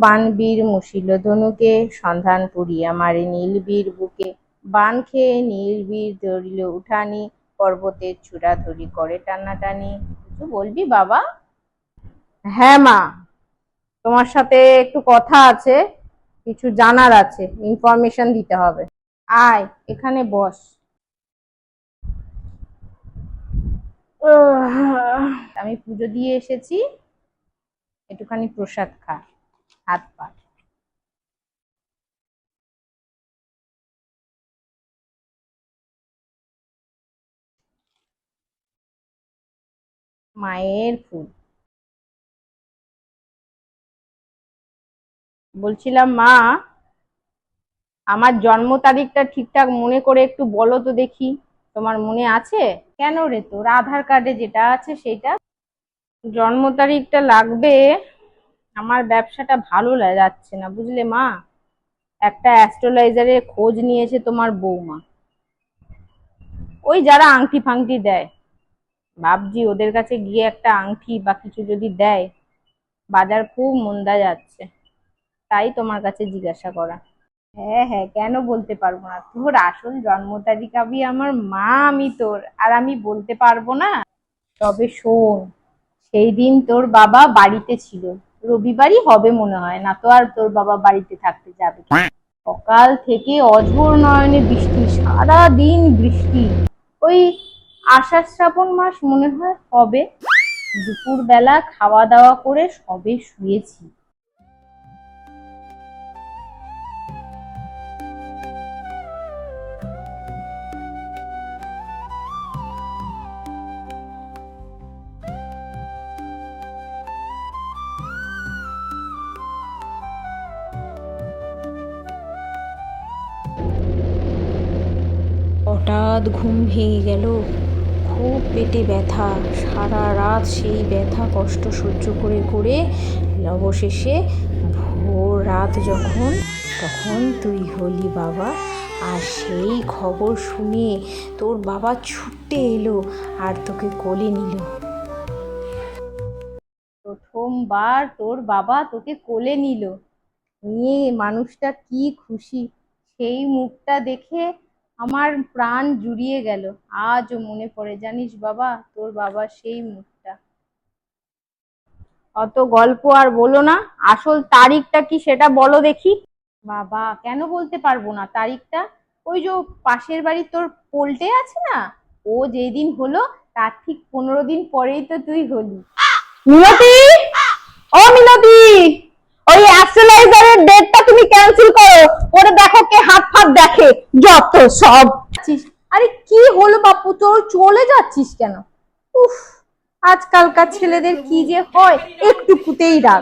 বানবীর মুশিল ধনুকে, সন্ধান পুরিয়া মারে নীলবীর বুকে। বান খেয়ে নীলবীর ধরিল উঠানি, পর্বতের চূড়া ধরি করে টানাটানি। কিছু বলবি বাবা? হ্যাঁ মা, তোমার সাথে একটু কথা আছে, কিছু জানার আছে, ইনফরমেশন দিতে হবে। আয় এখানে বস। আমি পুজো দিয়ে এসেছি, একটুখানি প্রসাদ খা, হাত পা। মায়ের ফুল। বলছিলাম মা, আমার জন্ম তারিখটা ঠিকঠাক মনে করে একটু বলো তো দেখি, তোমার মনে আছে? কেন রে, তোর আধার কার্ডে যেটা আছে সেটা। জন্ম তারিখটা লাগবে, আমার ব্যবসাটা ভালো যাচ্ছে না বুঝলে মা। একটা অ্যাস্ট্রোলাইজারের খোঁজ নিয়েছে তোমার বৌমা, ওই যারা আংটি ফাংটি দেয়, ভাবছি ওদের কাছে গিয়ে একটা আংটি বা কিছু যদি দেয়। বাজার খুব মন্দা যাচ্ছে, তাই তোমার কাছে জিজ্ঞাসা করা। হ্যাঁ হ্যাঁ, কেন বলতে পারবো না, তোর আসল জন্ম তারিখ আমি আমার মা, আমি তোর আর আমি বলতে পারবো না। তবে শোন, সেই দিন তোর বাবা বাড়িতে ছিল, রবিবারই হবে মনে হয়, না তো আর তোর বাবা বাড়িতে থাকতে যাবে? সকাল থেকে অঝোর নয়নে বৃষ্টি, সারা দিন বৃষ্টি। ওই আষাঢ় শ্রাবণ মাস মনে হয় হবে। দুপুর বেলা খাওয়া দাওয়া করে সবে শুয়েছি। হঠাৎ ঘুম ভেঙে গেল, খুব পেটে ব্যথা। সারা রাত সেই ব্যথা কষ্ট সহ্য করে করে অবশেষে ভোর রাত যখন, তখন তুই হলি বাবা। আর সেই খবর শুনে তোর বাবা ছুটে এলো আর তোকে কোলে নিল। প্রথমবার তোর বাবা তোকে কোলে নিল, নিয়ে মানুষটা কি খুশি, সেই মুখটা দেখে আমার প্রাণ জুড়িয়ে গেল। আজও মনে পড়ে জানিস বাবা, তোর বাবার সেই মুখটা। অত গল্প আর বলো না, আসল তারিখটা কি সেটা বলো দেখি। বাবা কেন বলতে পারবো না তারিখটা? ওই যে পাশের বাড়ি তোর পোল্টে আছে না, ও যেদিন হলো তার ঠিক 15 দিন পরেই তো তুই হলি। মিনতি, ও মিনতি, ওই অ্যাস্ট্রোলাইজারের ডেটটা তুমি ক্যান্সেল করো, ওরে দেখো কে হাত ফাত দেখে, যত সব। আরে কি হলো বাপু, তোর চলে যাচ্ছিস কেন? উফ, আজকালকার ছেলেদের কি যে হয়, একটুকুতেই রাগ।